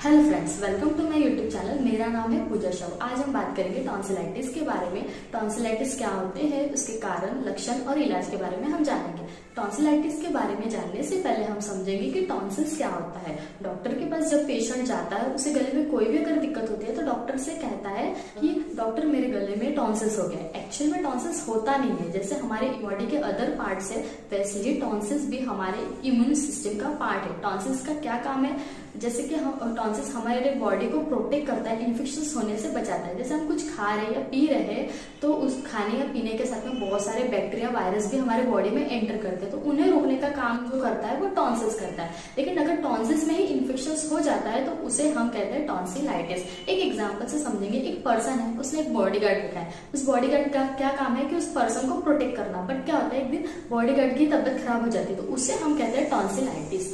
Hello friends, welcome to my YouTube channel. मेरा नाम है पूजा शव। आज हम बात करेंगे टॉन्सिलाइटिस के बारे में। टॉन्सिलाइटिस क्या होते हैं, उसके कारण, लक्षण और इलाज के बारे में हम जानेंगे। टॉन्सिलाइटिस के बारे में जानने से पहले हम समझेंगे कि टॉन्सिल्स क्या होता है। डॉक्टर के पास जब पेशेंट जाता है, उसे गले में कोई भी अगर दिक्कत होती है तो डॉक्टर से कहता है कि डॉक्टर मेरे गले में टॉन्सिल्स हो गया। एक्चुअल में टॉन्सिल्स होता नहीं है। जैसे हमारे बॉडी के अदर पार्ट है, वैसे ही टॉन्सिल्स भी हमारे इम्यून सिस्टम का पार्ट है। टॉन्सिल्स का क्या काम है, जैसे कि हम टॉन्सिल्स हमारे बॉडी को प्रोटेक्ट करता है, इन्फेक्शन होने से बचाता है। जैसे हम कुछ खा रहे हैं या पी रहे हैं तो उस खाने या पीने के साथ में बहुत सारे बैक्टीरिया, वायरस भी हमारे बॉडी में एंटर करते हैं, तो उन्हें रोकने का काम जो करता है वो टॉन्सिल्स करता है। लेकिन अगर टॉन्सिल्स में ही इन्फेक्शन हो जाता है तो उसे हम कहते हैं टॉन्सिलाइटिस। एक एग्जाम्पल से समझेंगे। एक पर्सन है, उसने एक बॉडीगार्ड रखा है। उस बॉडीगार्ड का क्या काम है कि उस पर्सन को प्रोटेक्ट करना। बट क्या होता है, एक दिन बॉडीगार्ड की तबियत खराब हो जाती है तो उसे हम कहते हैं टॉन्सिलाइटिस।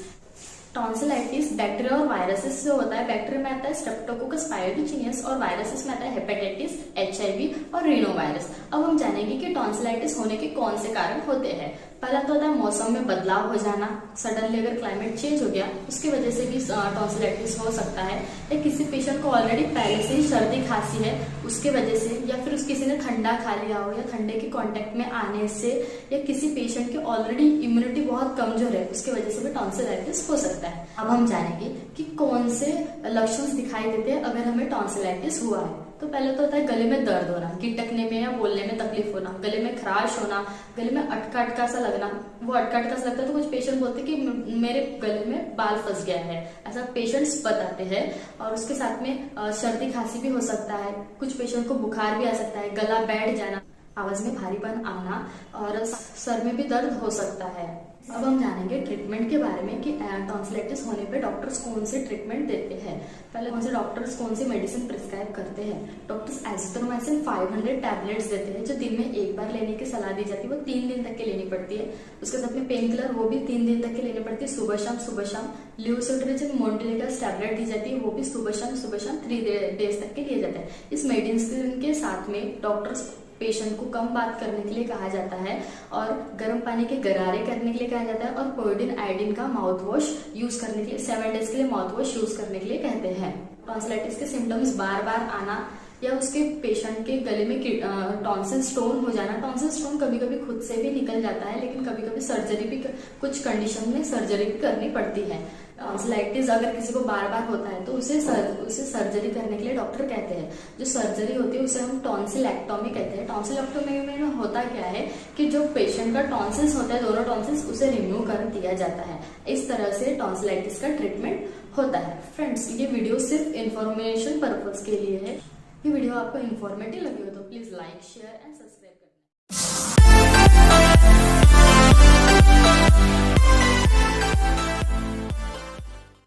टॉन्सिलाइटिस बैक्टीरिया और वायरसेस से होता है। बैक्टीरिया में आता है स्ट्रेप्टोकोकस पायोटिचिनियस और वायरसेस में आता है हेपेटाइटिस, HIV और रीनोवायरस। अब हम जानेंगे कि टॉन्सिलाइटिस होने के कौन से कारण होते हैं। पहला तो होता है मौसम में बदलाव हो जाना। सडनली अगर क्लाइमेट चेंज हो गया उसकी वजह से भी टॉन्सिलाइटिस हो सकता है। या किसी पेशेंट को ऑलरेडी पहले से ही सर्दी खांसी है उसके वजह से, या फिर किसी ने ठंडा खा लिया हो या ठंडे के कांटेक्ट में आने से, या किसी पेशेंट की ऑलरेडी इम्यूनिटी बहुत कमजोर है उसकी वजह से भी टॉन्सिलाइटिस हो सकता है। अब हम जानेंगे कि कौन से लक्षण दिखाई देते हैं अगर हमें टॉन्सिलाइटिस हुआ है। तो पहले तो होता है गले में दर्द होना, गिटकने में या बोलने में तकलीफ होना, गले में खराश होना, गले में अटका अटका सा लगना। वो अटका अटका सा लगता है तो कुछ पेशेंट बोलते हैं कि मेरे गले में बाल फंस गया है, ऐसा पेशेंट्स बताते हैं। और उसके साथ में सर्दी खांसी भी हो सकता है। कुछ पेशेंट को बुखार भी आ सकता है, गला बैठ जाना, आवाज में भारीपन आना और सर में भी दर्द हो सकता है। अब हम जानेंगे ट्रीटमेंट के बारे में कि टॉन्सिलाइटिस होने पे डॉक्टर्स कौन से ट्रीटमेंट देते हैं। पहले कौन से डॉक्टर्स कौन सी मेडिसिन प्रिस्क्राइब करते हैं। डॉक्टर्स एजिथ्रोमाइसिन 500 टैबलेट्स देते हैं जो दिन में एक बार लेने की सलाह दी जाती है। वो 3 दिन तक के लेनी पड़ती है। उसके साथ में पेन किलर वो भी 3 दिन तक के लेनी पड़ती है, सुबह शाम। ल्यूसिट्रिजिन मोन्टेलेटस टैबलेट दी जाती है, वो भी सुबह शाम 3 डेज तक के लिए जाता है। इस मेडिसिन के साथ में डॉक्टर्स पेशेंट को कम बात करने के लिए कहा जाता है और गर्म पानी के गरारे करने के लिए कहा जाता है और पोर्डिन आयोडीन का माउथ वॉश यूज करने के लिए 7 डेज के लिए माउथ वॉश यूज करने के लिए कहते हैं। टॉन्सिलाइटिस के सिम्टम्स बार बार आना या उसके पेशेंट के गले में टॉन्सिल स्टोन हो जाना। टॉन्सिल स्टोन कभी कभी खुद से भी निकल जाता है, लेकिन कभी कभी सर्जरी भी, कुछ कंडीशन में सर्जरी भी करनी पड़ती है। टॉन्सिलाइटिस अगर किसी को बार बार होता है तो उसे सर्जरी करने के लिए डॉक्टर कहते हैं। जो सर्जरी होती है उसे हम टॉन्सिलेक्टोमी कहते हैं। टॉन्सिलेक्टोमी में होता क्या है कि जो पेशेंट का टॉन्सिल्स होता है, दोनों टॉन्सिल्स, उसे रिमूव कर दिया जाता है। इस तरह से टॉन्सिलाइटिस का ट्रीटमेंट होता है। फ्रेंड्स, ये वीडियो सिर्फ इंफॉर्मेशन पर्पज के लिए है। ये वीडियो आपको इन्फॉर्मेटिव लगी हो तो please like, share and subscribe करना।